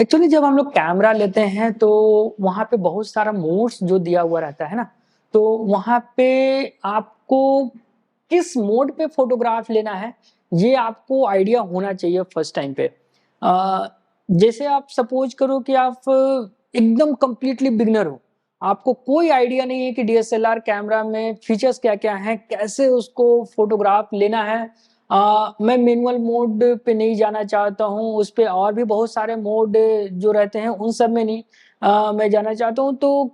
Actually जब हम लोग कैमरा लेते हैं तो वहाँ पे बहुत सारा मोड्स जो दिया हुआ रहता है ना, तो वहाँ पे आपको किस मोड पे फ़ोटोग्राफ लेना है, ये आपको आइडिया होना चाहिए फर्स्ट टाइम पे। जैसे आप सपोज़ करो कि आप एकदम कंप्लीटली बिगिनर हो, आपको कोई आइडिया नहीं है कि डीएसएलआर कैमरा में फीचर्स क्या-क्या हैं, कैसे उसको फ़ोटोग्राफ लेना है। मैं मैनुअल मोड पे नहीं जाना चाहता हूँ, उस पे और भी बहुत सारे मोड जो रहते हैं, उन सब में नहीं मैं जाना चाहता हूँ, तो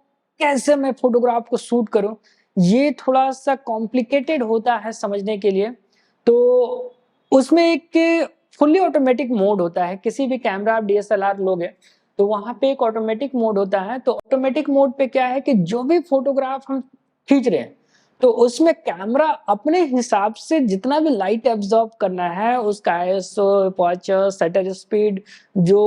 कैसे मैं फ़ोटोग्राफ को शूट करूँ, ये थोड़ा-सा कॉम्प्लिकेटेड होता है समझने के लिए। तो उसमें एक फुल्ली ऑटोमैटिक मोड होता है, किसी भी कैमरा आप डीएसएलआर लोगे, तो वहाँ पे एक ऑटोमैटिक मोड होता है, तो ऑटोमैटिक मोड पे क्या है कि जो भी फ़ोटोग्राफ हम खींच रहे हैं, तो उसमें कैमरा अपने हिसाब से जितना भी लाइट एब्ज़ॉर्ब करना है, उसका आईएसओ, एपर्चर, शटर स्पीड, जो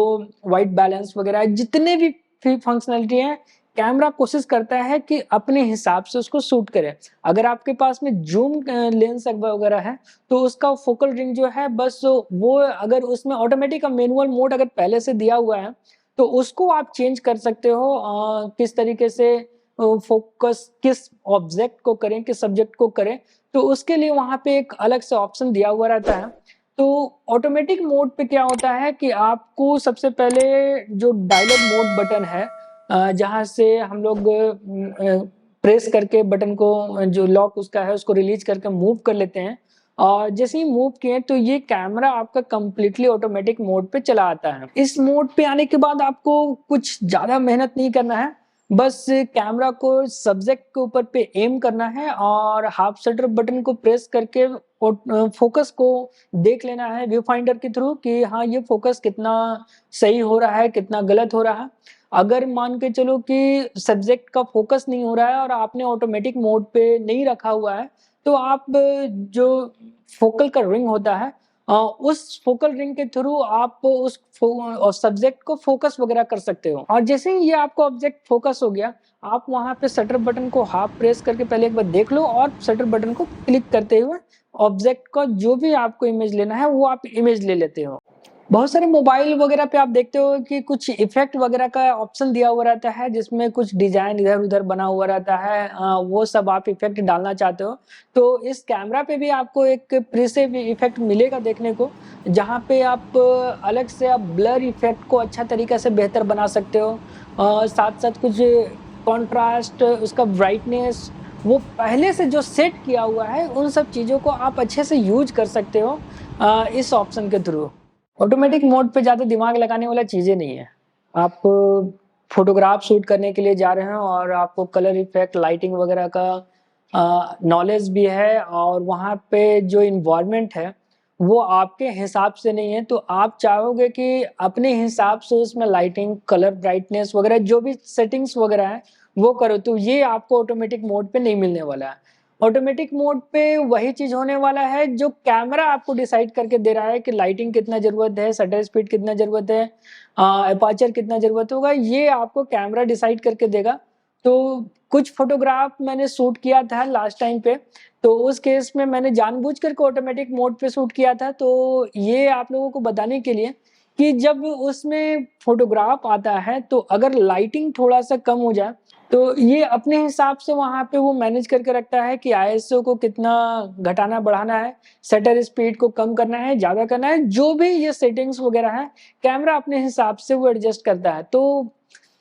व्हाइट बैलेंस वगैरह जितने भी फंक्शनैलिटी हैं, कैमरा कोशिश करता है कि अपने हिसाब से उसको शूट करे। अगर आपके पास में ज़ूम लेंस वगैरह है, तो उसका फोकल रिंग जो है बस वो अगर उसमें ऑटोमैटिक मैनुअल मोड अगर पहले से दिया हुआ है, तो उसको आप चेंज कर सकते हो किस तरीके से फोकस किस ऑब्जेक्ट को करें, किस सब्जेक्ट को करें, तो उसके लिए वहाँ पे एक अलग से ऑप्शन दिया हुआ रहता है। तो ऑटोमैटिक मोड पे क्या होता है कि आपको सबसे पहले जो डायलॉग मोड बटन है जहाँ से हम लोग प्रेस करके बटन को जो लॉक उसका है उसको रिलीज़ करके मूव कर लेते हैं और जैसे ही मूव किए तो ये कैमरा आपका कंप्लीटली ऑटोमैटिक मोड पे चला आता है। इस मोड पे आने के बाद आपको कुछ ज़्यादा मेहनत नहीं करना है, बस कैमरा को सब्जेक्ट के ऊपर पे एम करना है और हाफ शटर बटन को प्रेस करके फोकस को देख लेना है व्यू फाइंडर के थ्रू कि हाँ, ये फोकस कितना सही हो रहा है, कितना गलत हो रहा है। अगर मान के चलो कि सब्जेक्ट का फ़ोकस नहीं हो रहा है और आपने ऑटोमैटिक मोड पे नहीं रखा हुआ है, तो आप जो फ़ोकल का रिंग होता है उस फ़ोकल रिंग के थ्रू आप उस सब्जेक्ट को फ़ोकस वगैरह कर सकते हो और जैसे ही ये आपका ऑब्जेक्ट फ़ोकस हो गया, आप वहाँ पे शटर बटन को हाफ प्रेस करके पहले एक बार देख लो और शटर बटन को क्लिक करते हुए ऑब्जेक्ट का जो भी आपको इमेज लेना है, वो आप इमेज ले लेते हो। बहुत सारे मोबाइल वगैरह पे आप देखते हो कि कुछ इफ़ेक्ट वगैरह का ऑप्शन दिया हुआ रहता है, जिसमें कुछ डिज़ाइन इधर-उधर बना हुआ रहता है वो सब आप इफ़ेक्ट डालना चाहते हो। तो इस कैमरा पे भी आपको एक प्रीसेट इफ़ेक्ट मिलेगा देखने को, जहाँ पे आप अलग से आप ब्लर इफ़ेक्ट को अच्छा तरीके से बेहतर बना सकते हो। साथ-साथ कुछ कॉन्ट्रास्ट, उसका ब्राइटनेस, वो पहले से जो सेट किया हुआ है, उन सब चीज़ों को आप अच्छे से यूज़ कर सकते हो इस ऑप्शन के थ्रू। ऑटोमेटिक मोड पे ज़्यादा दिमाग लगाने वाला चीज़ें नहीं है। आप फ़ोटोग्राफ शूट करने के लिए जा रहे हैं और आपको कलर इफ़ेक्ट, लाइटिंग वगैरह का नॉलेज भी है और वहाँ पे जो एनवायरनमेंट है, वो आपके हिसाब से नहीं है, तो आप चाहोगे कि अपने हिसाब से उसमें लाइटिंग, कलर ब्राइटनेस वगैरह जो भी सेटिंग्स वगैरह हैं, वो करो, तो ये आपको ऑटोमेटिक मोड पे नहीं मिलने वाला है। ऑटोमेटिक मोड पे वही चीज़ होने वाला है जो कैमरा आपको डिसाइड करके दे रहा है कि लाइटिंग कितना ज़रूरत है, शटर स्पीड कितना ज़रूरत है, एपर्चर कितना ज़रूरत होगा, ये आपको कैमरा डिसाइड करके देगा। तो कुछ फ़ोटोग्राफ मैंने शूट किया था लास्ट टाइम पे, तो उस केस में मैंने जानबूझ कर के ऑटोमेटिक मोड पे शूट किया था। तो ये आप लोगों को बताने के लिए कि जब उसमें फ़ोटोग्राफ आता है, तो अगर लाइटिंग थोड़ा-सा कम हो जाए तो ये अपने हिसाब से वहाँ पे वो मैनेज करके रखता है कि आईएसओ को कितना घटाना-बढ़ाना है, शटर स्पीड को कम करना है, ज़्यादा करना है, जो भी ये सेटिंग्स वगैरह हैं, कैमरा अपने हिसाब से वो एडजस्ट करता है। तो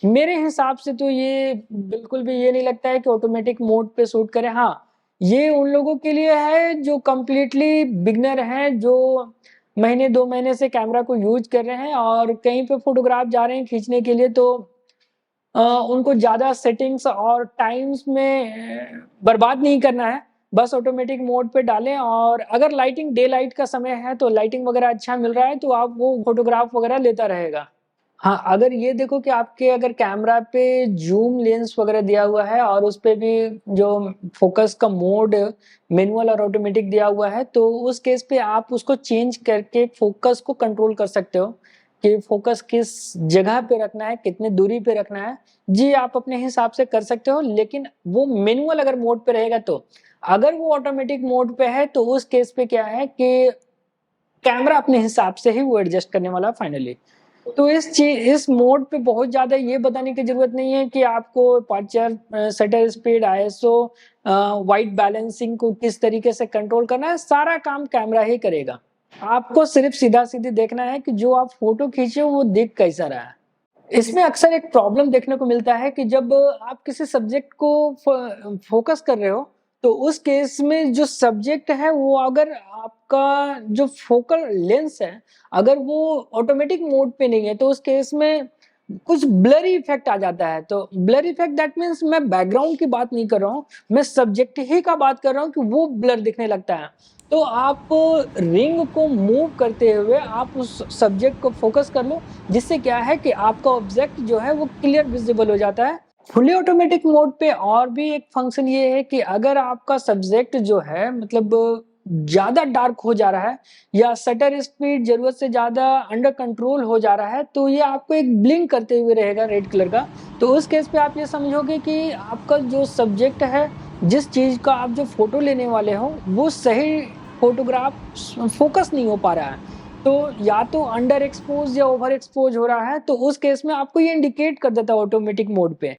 मेरे हिसाब से तो ये बिल्कुल भी ये नहीं लगता है कि ऑटोमेटिक मोड पे शूट करें। हाँ, ये उन लोगों के लिए है जो कंप्लीटली बिगिनर हैं, जो महीने 2 महीने से कैमरा को यूज़ कर रहे हैं और कहीं पे फ़ोटोग्राफ जा रहे हैं खींचने के लिए तो उनको ज़्यादा सेटिंग्स और टाइम्स में बर्बाद नहीं करना है, बस ऑटोमेटिक मोड पे डालें और अगर लाइटिंग डे लाइट का समय है, तो लाइटिंग वगैरह अच्छा मिल रहा है, तो आप वो फ़ोटोग्राफ वगैरह लेता रहेगा। हाँ, अगर ये देखो कि आपके अगर कैमरा पे ज़ूम लेंस वगैरह दिया हुआ है और उसपे भी जो फ़ोकस का मोड मैनुअल और ऑटोमेटिक दिया हुआ है, तो उस केस पे आप उसको चेंज करके फ़ोकस को कंट्रोल कर सकते हो, कि फ़ोकस किस जगह पे रखना है, कितने दूरी पे रखना है। जी, आप अपने हिसाब से कर सकते हो, लेकिन वो मैनुअल अगर मोड पे रहेगा तो। अगर वो ऑटोमेटिक मोड पे है, तो उस केस पे क्या है कि कैमरा अपने हिसाब से ही वो एडजस्ट करने वाला है फाइनली। तो इस मोड पे बहुत ज़्यादा ये बताने की ज़रूरत नहीं है कि आपको aperture, shutter speed, ISO, white balancing को किस तरीके से कंट्रोल करना है, सारा काम कैमरा ही करेगा। आपको सिर्फ सीधा-सीधी देखना है कि जो आप फ़ोटो खींचे हो वो दिख कैसा रहा है। इसमें अक्सर एक प्रॉब्लम देखने को मिलता है कि जब आप किसी सब्जेक्ट को फोकस कर रहे हो, तो उस केस में जो सब्जेक्ट है वो अगर आपका जो फोकल लेंस है, अगर वो ऑटोमेटिक मोड पे नहीं है, तो उस केस में कुछ ब्लरी इफ़ेक्ट आ जाता है। तो ब्लर इफ़ेक्ट दैट मीन्स मैं बैकग्राउंड की बात नहीं कर रहा हूँ, मैं सब्जेक्ट ही का बात कर रहा हूँ कि वो ब्लर दिखने लगता है। तो आप रिंग को मूव करते हुए आप उस सब्जेक्ट को फोकस कर लो, जिससे क्या है कि आपका ऑब्जेक्ट जो है वो क्लियर विजिबल हो जाता है। फुली ऑटोमेटिक मोड पे और भी एक फंक्शन ये है कि अगर आपका सब्जेक्ट जो है मतलब ज़्यादा डार्क हो जा रहा है या शटर स्पीड ज़रूरत से ज़्यादा अंडर कंट्रोल हो जा रहा है, तो ये आपको एक ब्लिंक करते हुए रहेगा रेड कलर का। तो उस केस पे आप ये समझोगे कि आपका जो सब्जेक्ट है, जिस चीज़ का आप जो फ़ोटो लेने वाले हो, वो सही फ़ोटोग्राफ फ़ोकस नहीं हो पा रहा है। तो या तो अंडर एक्सपोज़ या ओवर एक्सपोज़ हो रहा है, तो उस केस में आपको ये इंडिकेट कर देता है ऑटोमेटिक मोड पे।